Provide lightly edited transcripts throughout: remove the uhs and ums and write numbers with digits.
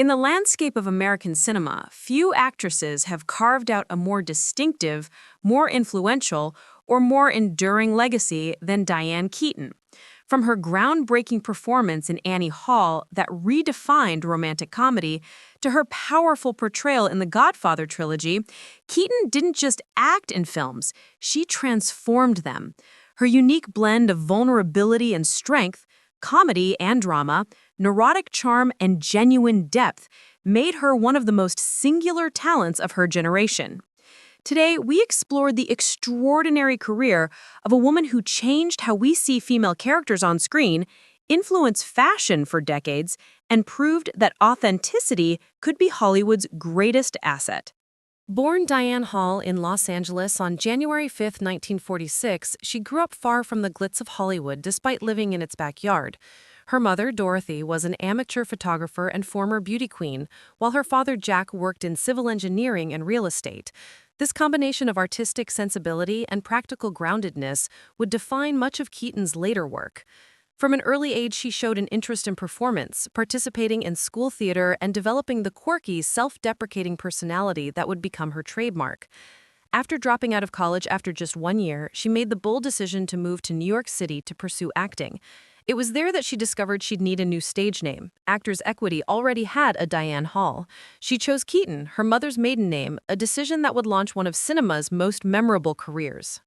In the landscape of American cinema, few actresses have carved out a more distinctive, more influential, or more enduring legacy than Diane Keaton. From her groundbreaking performance in Annie Hall that redefined romantic comedy to her powerful portrayal in the Godfather trilogy, Keaton didn't just act in films, she transformed them. Her unique blend of vulnerability and strength, comedy and drama, neurotic charm and genuine depth made her one of the most singular talents of her generation. Today, we explored the extraordinary career of a woman who changed how we see female characters on screen, influenced fashion for decades, and proved that authenticity could be Hollywood's greatest asset. Born Diane Hall in Los Angeles on January 5, 1946, she grew up far from the glitz of Hollywood despite living in its backyard. Her mother, Dorothy, was an amateur photographer and former beauty queen, while her father, Jack, worked in civil engineering and real estate. This combination of artistic sensibility and practical groundedness would define much of Keaton's later work. From an early age, she showed an interest in performance, participating in school theater and developing the quirky, self-deprecating personality that would become her trademark. After dropping out of college after just 1 year, she made the bold decision to move to New York City to pursue acting. It was there that she discovered she'd need a new stage name. Actors Equity already had a Diane Hall. She chose Keaton, her mother's maiden name, a decision that would launch one of cinema's most memorable careers.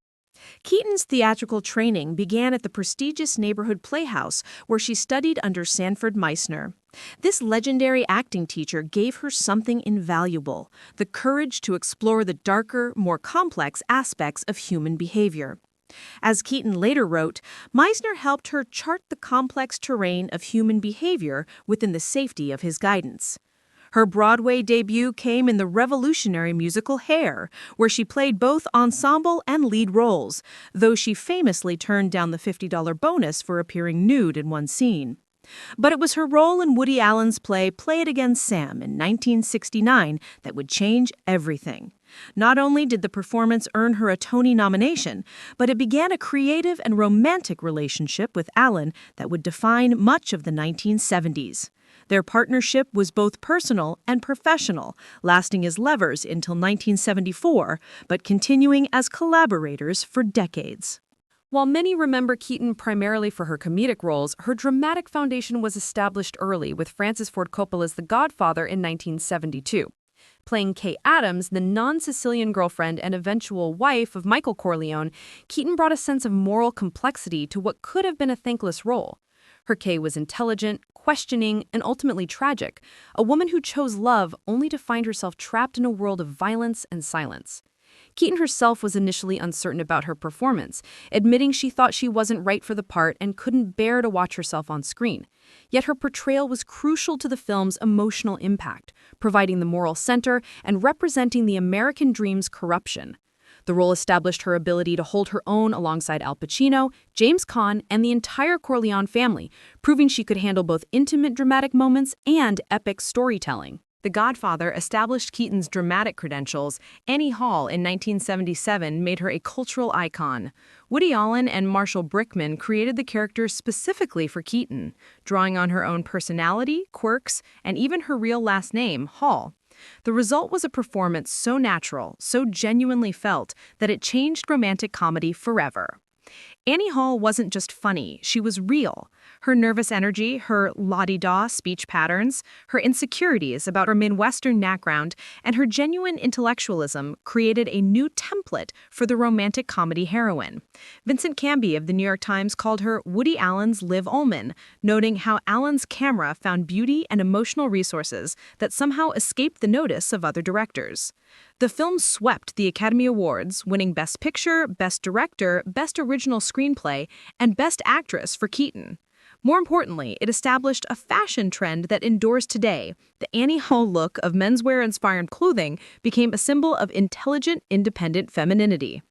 Keaton's theatrical training began at the prestigious neighborhood playhouse where she studied under Sanford Meisner. This legendary acting teacher gave her something invaluable, the courage to explore the darker, more complex aspects of human behavior. As Keaton later wrote, Meisner helped her chart the complex terrain of human behavior within the safety of his guidance. Her Broadway debut came in the revolutionary musical Hair, where she played both ensemble and lead roles, though she famously turned down the $50 bonus for appearing nude in one scene. But it was her role in Woody Allen's play Play It Again, Sam in 1969 that would change everything. Not only did the performance earn her a Tony nomination, but it began a creative and romantic relationship with Allen that would define much of the 1970s. Their partnership was both personal and professional, lasting as lovers until 1974, but continuing as collaborators for decades. While many remember Keaton primarily for her comedic roles, her dramatic foundation was established early with Francis Ford Coppola's The Godfather in 1972. Playing Kay Adams, the non-Sicilian girlfriend and eventual wife of Michael Corleone, Keaton brought a sense of moral complexity to what could have been a thankless role. Her Kay was intelligent, questioning, and ultimately tragic, a woman who chose love only to find herself trapped in a world of violence and silence. Keaton herself was initially uncertain about her performance, admitting she thought she wasn't right for the part and couldn't bear to watch herself on screen. Yet her portrayal was crucial to the film's emotional impact, providing the moral center and representing the American dream's corruption. The role established her ability to hold her own alongside Al Pacino, James Caan, and the entire Corleone family, proving she could handle both intimate dramatic moments and epic storytelling. The Godfather established Keaton's dramatic credentials. Annie Hall in 1977 made her a cultural icon. Woody Allen and Marshall Brickman created the character specifically for Keaton, drawing on her own personality, quirks, and even her real last name, Hall. The result was a performance so natural, so genuinely felt, that it changed romantic comedy forever. Annie Hall wasn't just funny, she was real. Her nervous energy, her la-di-da speech patterns, her insecurities about her Midwestern background, and her genuine intellectualism created a new template for the romantic comedy heroine. Vincent Canby of the New York Times called her Woody Allen's Liv Ullmann, noting how Allen's camera found beauty and emotional resources that somehow escaped the notice of other directors. The film swept the Academy Awards, winning Best Picture, Best Director, Best Original Screenplay, and Best Actress for Keaton. More importantly, it established a fashion trend that endures today. The Annie Hall look of menswear-inspired clothing became a symbol of intelligent, independent femininity.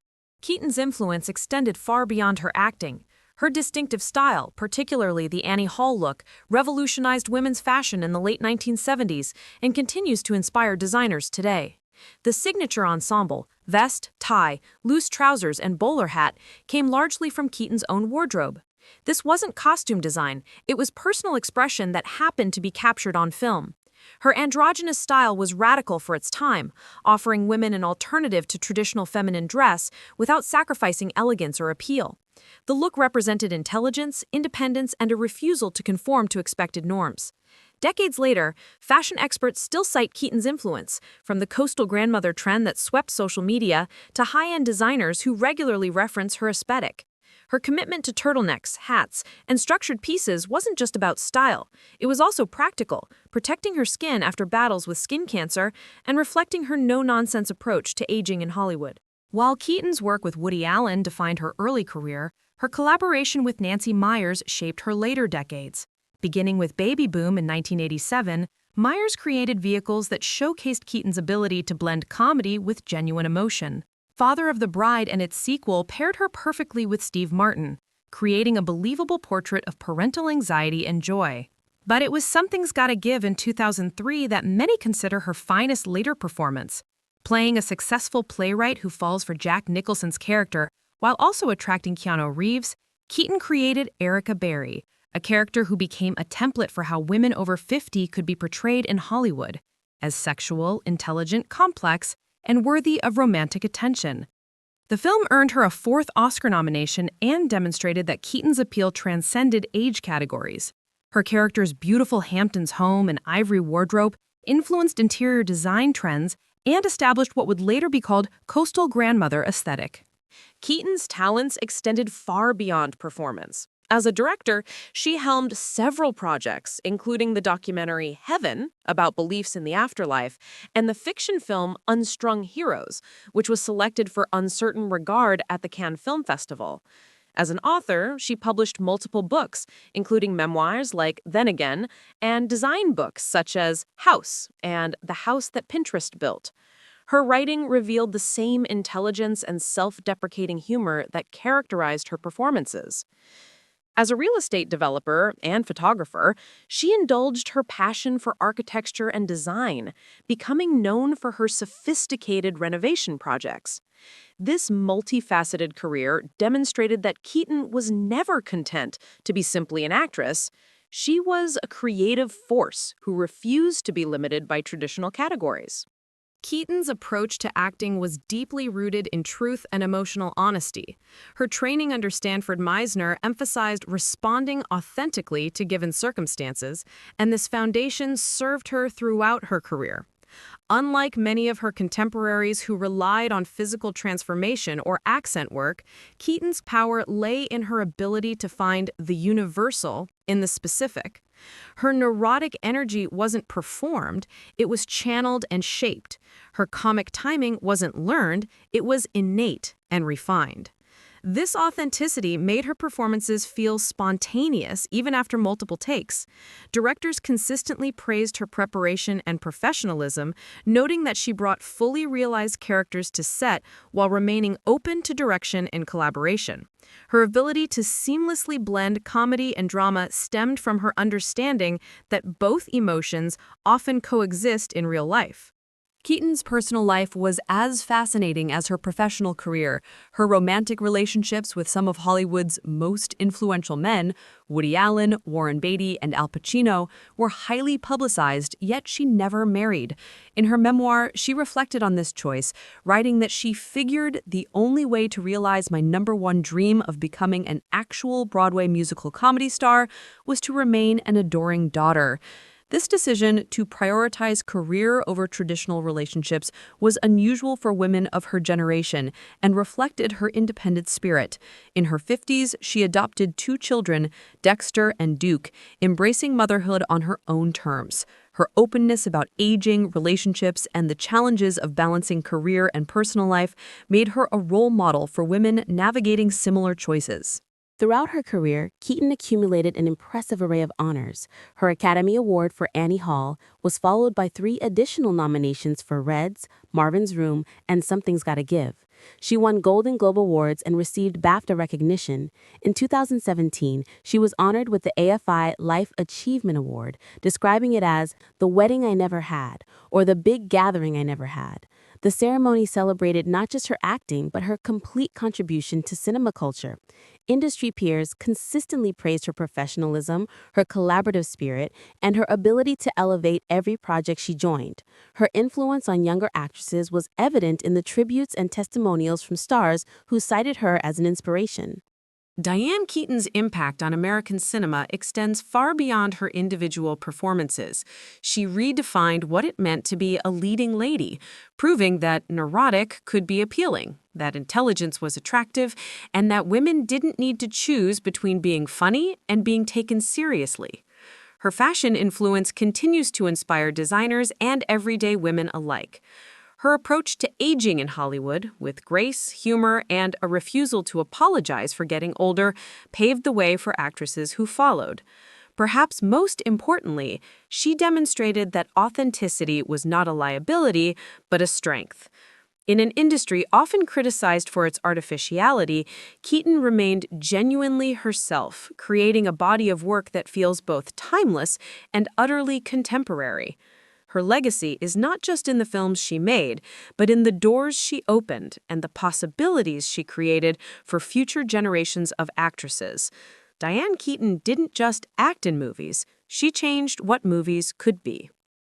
Keaton's influence extended far beyond her acting. Her distinctive style, particularly the Annie Hall look, revolutionized women's fashion in the late 1970s and continues to inspire designers today. The signature ensemble, vest, tie, loose trousers, and bowler hat, came largely from Keaton's own wardrobe. This wasn't costume design, it was personal expression that happened to be captured on film. Her androgynous style was radical for its time, offering women an alternative to traditional feminine dress without sacrificing elegance or appeal. The look represented intelligence, independence, and a refusal to conform to expected norms. Decades later, fashion experts still cite Keaton's influence, from the coastal grandmother trend that swept social media to high-end designers who regularly reference her aesthetic. Her commitment to turtlenecks, hats, and structured pieces wasn't just about style. It was also practical, protecting her skin after battles with skin cancer and reflecting her no-nonsense approach to aging in Hollywood. While Keaton's work with Woody Allen defined her early career, her collaboration with Nancy Meyers shaped her later decades. Beginning with Baby Boom in 1987, Meyers created vehicles that showcased Keaton's ability to blend comedy with genuine emotion. Father of the Bride and its sequel paired her perfectly with Steve Martin, creating a believable portrait of parental anxiety and joy. But it was Something's Gotta Give in 2003 that many consider her finest later performance. Playing a successful playwright who falls for Jack Nicholson's character while also attracting Keanu Reeves, Keaton created Erica Berry, a character who became a template for how women over 50 could be portrayed in Hollywood, as sexual, intelligent, complex, and worthy of romantic attention. The film earned her a fourth Oscar nomination and demonstrated that Keaton's appeal transcended age categories. Her character's beautiful Hamptons home and ivory wardrobe influenced interior design trends and established what would later be called coastal grandmother aesthetic. Keaton's talents extended far beyond performance. As a director, she helmed several projects, including the documentary Heaven, about beliefs in the afterlife, and the fiction film Unstrung Heroes, which was selected for uncertain regard at the Cannes Film Festival. As an author, she published multiple books, including memoirs like Then Again, and design books such as House and The House That Pinterest Built. Her writing revealed the same intelligence and self-deprecating humor that characterized her performances. As a real estate developer and photographer, she indulged her passion for architecture and design, becoming known for her sophisticated renovation projects. This multifaceted career demonstrated that Keaton was never content to be simply an actress. She was a creative force who refused to be limited by traditional categories. Keaton's approach to acting was deeply rooted in truth and emotional honesty. Her training under Stanford Meisner emphasized responding authentically to given circumstances, and this foundation served her throughout her career. Unlike many of her contemporaries who relied on physical transformation or accent work, Keaton's power lay in her ability to find the universal in the specific. Her neurotic energy wasn't performed, it was channeled and shaped. Her comic timing wasn't learned, it was innate and refined. This authenticity made her performances feel spontaneous even after multiple takes. Directors consistently praised her preparation and professionalism, noting that she brought fully realized characters to set while remaining open to direction and collaboration. Her ability to seamlessly blend comedy and drama stemmed from her understanding that both emotions often coexist in real life. Keaton's personal life was as fascinating as her professional career. Her romantic relationships with some of Hollywood's most influential men, Woody Allen, Warren Beatty, and Al Pacino, were highly publicized, yet she never married. In her memoir, she reflected on this choice, writing that she figured the only way to realize my #1 dream of becoming an actual Broadway musical comedy star was to remain an adoring daughter. This decision to prioritize career over traditional relationships was unusual for women of her generation and reflected her independent spirit. In her 50s, she adopted 2 children, Dexter and Duke, embracing motherhood on her own terms. Her openness about aging, relationships, and the challenges of balancing career and personal life made her a role model for women navigating similar choices. Throughout her career, Keaton accumulated an impressive array of honors. Her Academy Award for Annie Hall was followed by 3 additional nominations for Reds, Marvin's Room, and Something's Gotta Give. She won Golden Globe Awards and received BAFTA recognition. In 2017, she was honored with the AFI Life Achievement Award, describing it as the wedding I never had, or the big gathering I never had. The ceremony celebrated not just her acting, but her complete contribution to cinema culture. Industry peers consistently praised her professionalism, her collaborative spirit, and her ability to elevate every project she joined. Her influence on younger actresses was evident in the tributes and testimonials from stars who cited her as an inspiration. Diane Keaton's impact on American cinema extends far beyond her individual performances. She redefined what it meant to be a leading lady, proving that neurotic could be appealing, that intelligence was attractive, and that women didn't need to choose between being funny and being taken seriously. Her fashion influence continues to inspire designers and everyday women alike. Her approach to aging in Hollywood, with grace, humor, and a refusal to apologize for getting older, paved the way for actresses who followed. Perhaps most importantly, she demonstrated that authenticity was not a liability, but a strength. In an industry often criticized for its artificiality, Keaton remained genuinely herself, creating a body of work that feels both timeless and utterly contemporary. Her legacy is not just in the films she made, but in the doors she opened and the possibilities she created for future generations of actresses. Diane Keaton didn't just act in movies, she changed what movies could be.